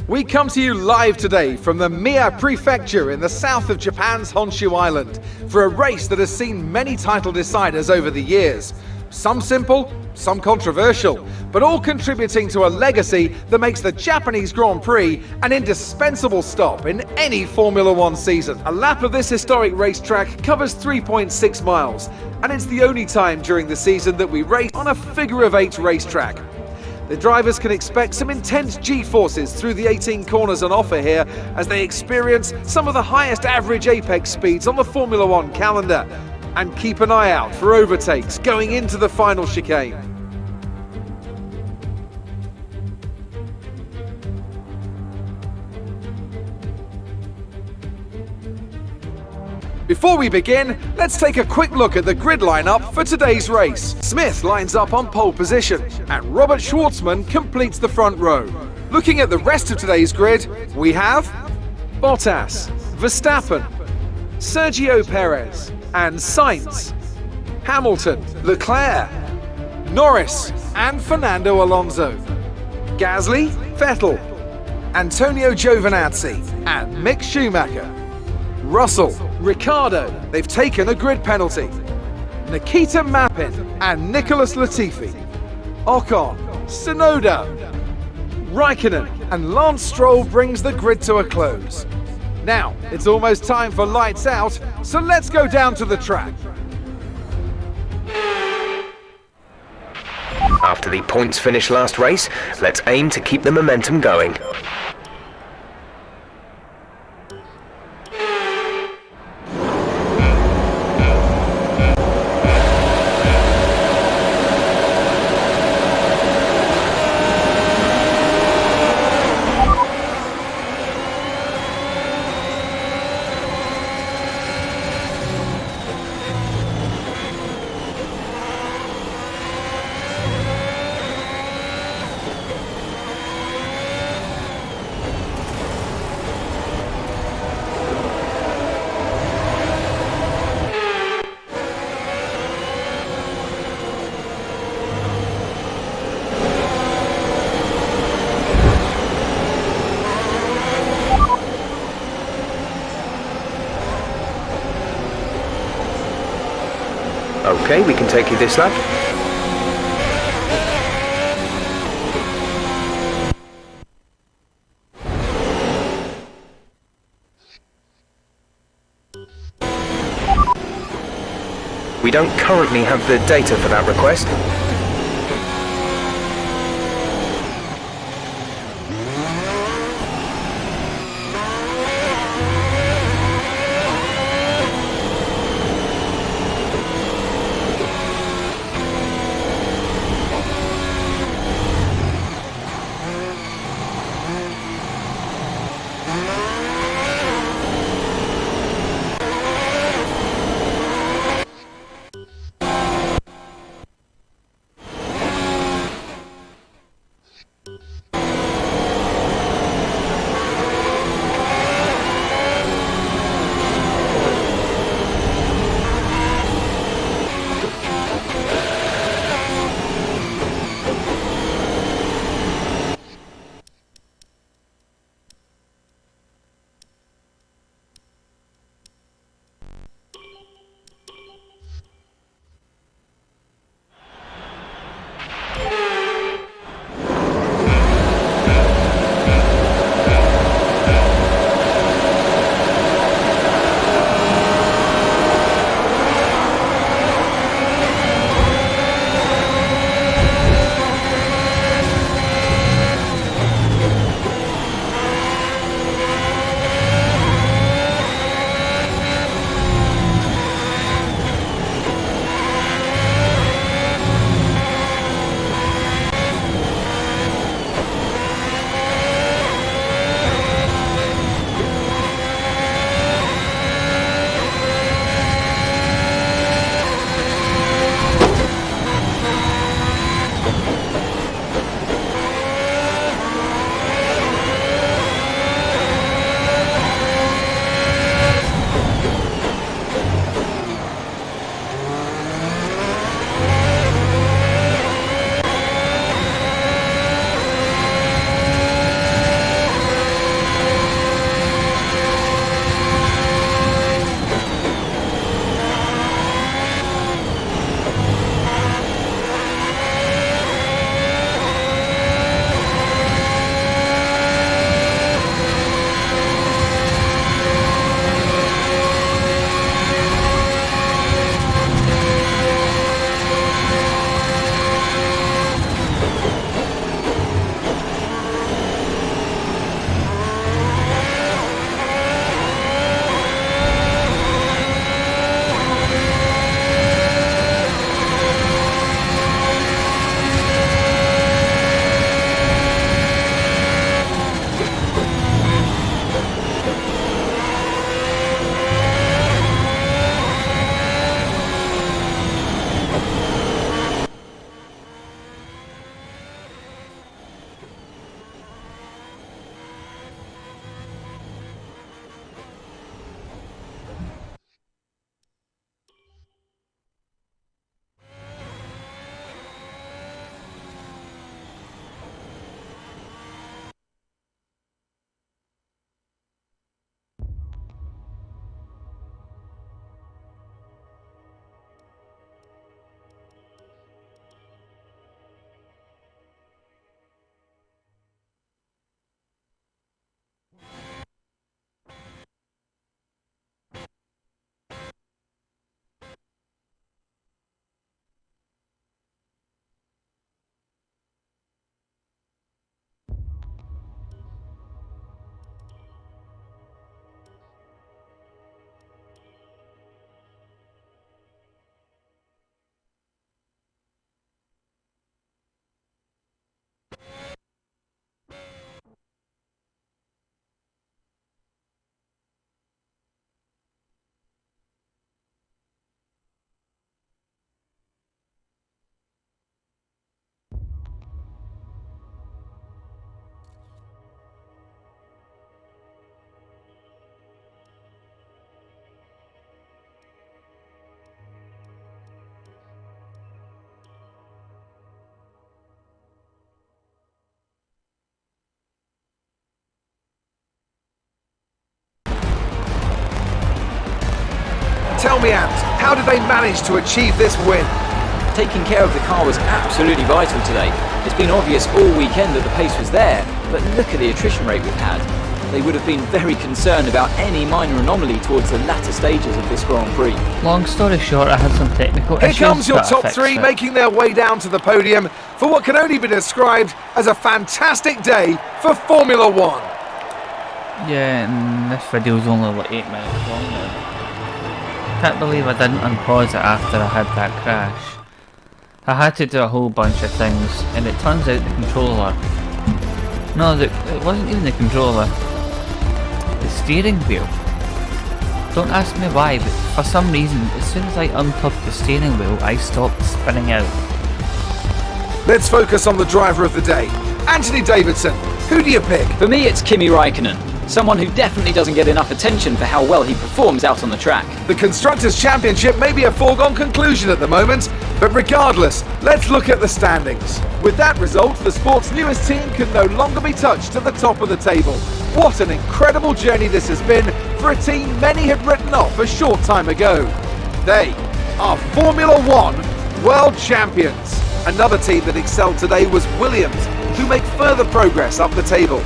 We come to you live today from the Mie Prefecture in the south of Japan's Honshu Island for a race that has seen many title deciders over the years. Some simple, some controversial, but all contributing to a legacy that makes the Japanese Grand Prix an indispensable stop in any Formula One season. A lap of this historic racetrack covers 3.6 miles, and it's the only time during the season that we race on a figure-of-8 racetrack. The drivers can expect some intense G-forces through the 18 corners on offer here as they experience some of the highest average apex speeds on the Formula One calendar. And keep an eye out for overtakes going into the final chicane. Before we begin, let's take a quick look at the grid lineup for today's race. Smith lines up on pole position, and Robert Schwartzman completes the front row. Looking at the rest of today's grid, we have Bottas, Verstappen, Sergio Perez, and Sainz, Hamilton, Leclerc, Norris, and Fernando Alonso, Gasly, Vettel, Antonio Giovinazzi, and Mick Schumacher, Russell, Ricciardo, they've taken a grid penalty, Nikita Mazepin and Nicholas Latifi, Ocon, Tsunoda, Raikkonen, and Lance Stroll brings the grid to a close. Now, it's almost time for lights out, so let's go down to the track. After the points finish last race, let's aim to keep the momentum going. Okay, we can take you this lap. We don't currently have the data for that request. Tell me, Ant, how did they manage to achieve this win? Taking care of the car was absolutely vital today. It's been obvious all weekend that the pace was there, but look at the attrition rate we've had. They would have been very concerned about any minor anomaly towards the latter stages of this Grand Prix. Long story short, I had some technical issues. Here comes your but I top fixed three it. making their way down to the podium for what can only be described as a fantastic day for Formula One. Yeah, and this video's only like 8 minutes long now. Can't believe I didn't unpause it after I had that crash. I had to do a whole bunch of things, and it turns out the controller... No, it wasn't even the controller. The steering wheel. Don't ask me why, but for some reason, as soon as I unplugged the steering wheel, I stopped spinning out. Let's focus on the driver of the day, Anthony Davidson. Who do you pick? For me, it's Kimi Raikkonen, someone who definitely doesn't get enough attention for how well he performs out on the track. The Constructors' Championship may be a foregone conclusion at the moment, but regardless, let's look at the standings. With that result, the sport's newest team can no longer be touched at the top of the table. What an incredible journey this has been for a team many had written off a short time ago. They are Formula One World Champions. Another team that excelled today was Williams, who make further progress up the table.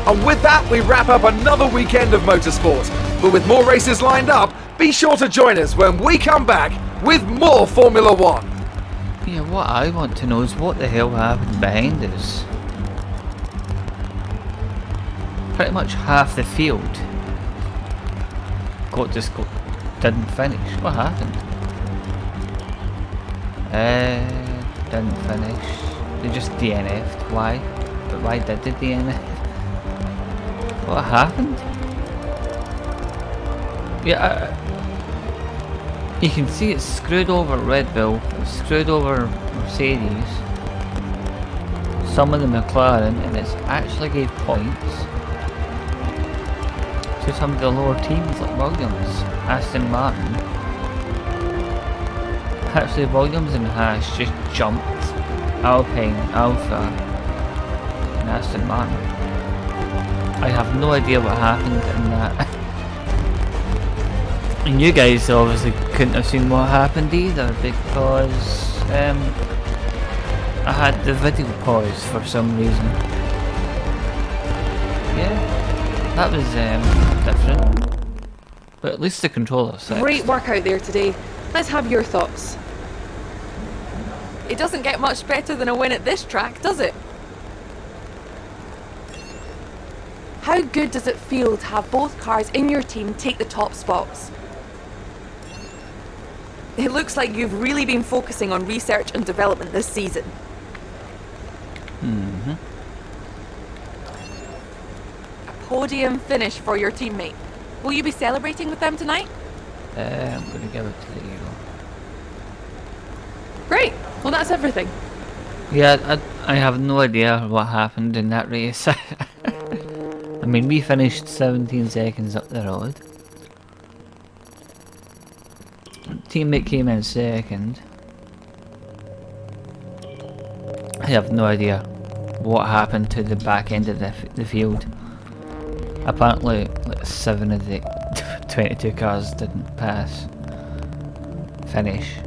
And with that, we wrap up another weekend of motorsport. But with more races lined up, be sure to join us when we come back with more Formula One. Yeah, what I want to know is what the hell happened behind us. Pretty much half the field didn't finish. What happened? Didn't finish. They just DNF'd. Why? But why did they DNF? What happened? Yeah, you can see it's screwed over Red Bull, it's screwed over Mercedes, some of the McLaren, and it's actually gave points to some of the lower teams like Williams, Aston Martin. Actually, Williams and Haas just jumped Alpine, Alpha, and Aston Martin. I have no idea what happened in that. And you guys obviously couldn't have seen what happened either because I had the video paused for some reason. Yeah, that was different. But at least the controller fixed. Great work out there today. Let's have your thoughts. It doesn't get much better than a win at this track, does it? How good does it feel to have both cars in your team take the top spots? It looks like you've really been focusing on research and development this season. A podium finish for your teammate. Will you be celebrating with them tonight? I'm gonna give it to the Eagle. Great. Well, that's everything. Yeah, I have no idea what happened in that race. I mean, we finished 17 seconds up the road. Teammate came in second. I have no idea what happened to the back end of the field. Apparently, like 7 of the 22 cars didn't finish.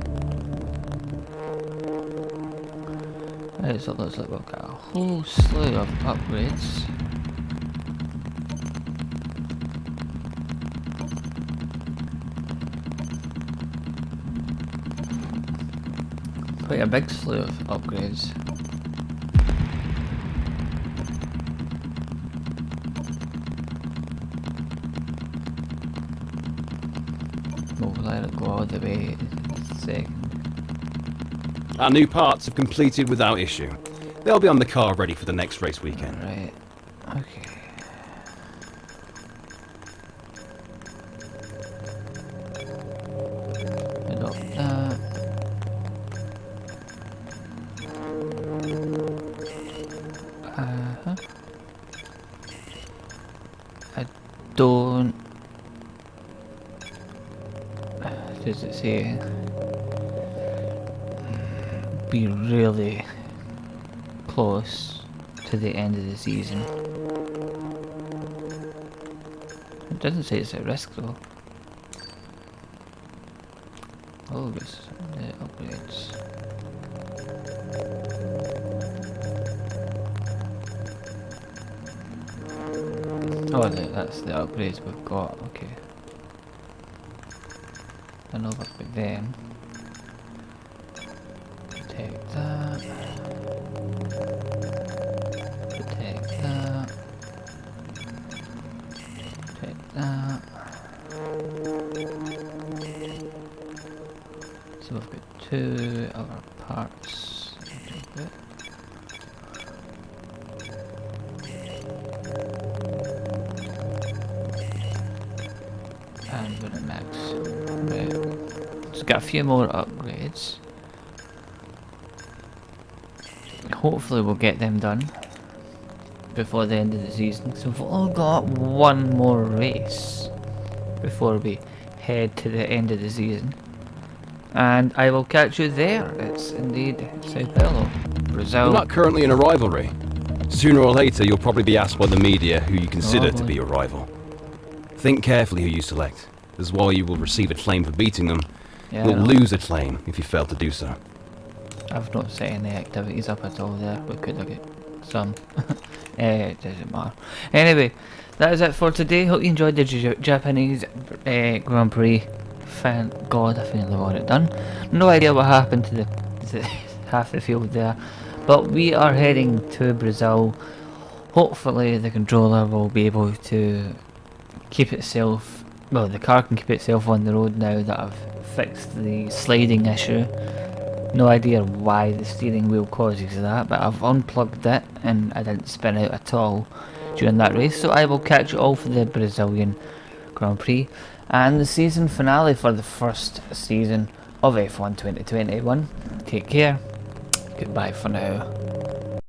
So it looks like we've got a whole slew of upgrades. Quite a big slew of upgrades. We'll let it go all the way to second. Our new parts have completed without issue. They'll be on the car ready for the next race weekend. Right. Okay. Adopt that. I don't. Does it say? Be really close to the end of the season. It doesn't say it's at risk though. focus the upgrades. Oh, that's the upgrades we've got. Okay. I know we've got them. Protect that. Protect that. Protect that. So we've got 2 other parts. And we're at max. Right. So got a few more upgrades. Hopefully we'll get them done before the end of the season. So we've all got one more race before we head to the end of the season. And I will catch you there. It's indeed Sao Paulo, Brazil. You're not currently in a rivalry. Sooner or later, you'll probably be asked by the media who you consider to be your rival. Think carefully who you select, as while you will receive a claim for beating them, you'll lose a claim if you fail to do so. I've not set any activities up at all there. We could have got some. It doesn't matter. Anyway, that is it for today. Hope you enjoyed the Japanese Grand Prix. Thank God I finally got it done. No idea what happened to the half the field there, but we are heading to Brazil. Hopefully the controller will be able to keep itself, well, the car can keep itself on the road now that I've fixed the sliding issue. No idea why the steering wheel causes that, but I've unplugged it and I didn't spin out at all during that race. So I will catch you all for the Brazilian Grand Prix and the season finale for the first season of F1 2021. Take care. Goodbye for now.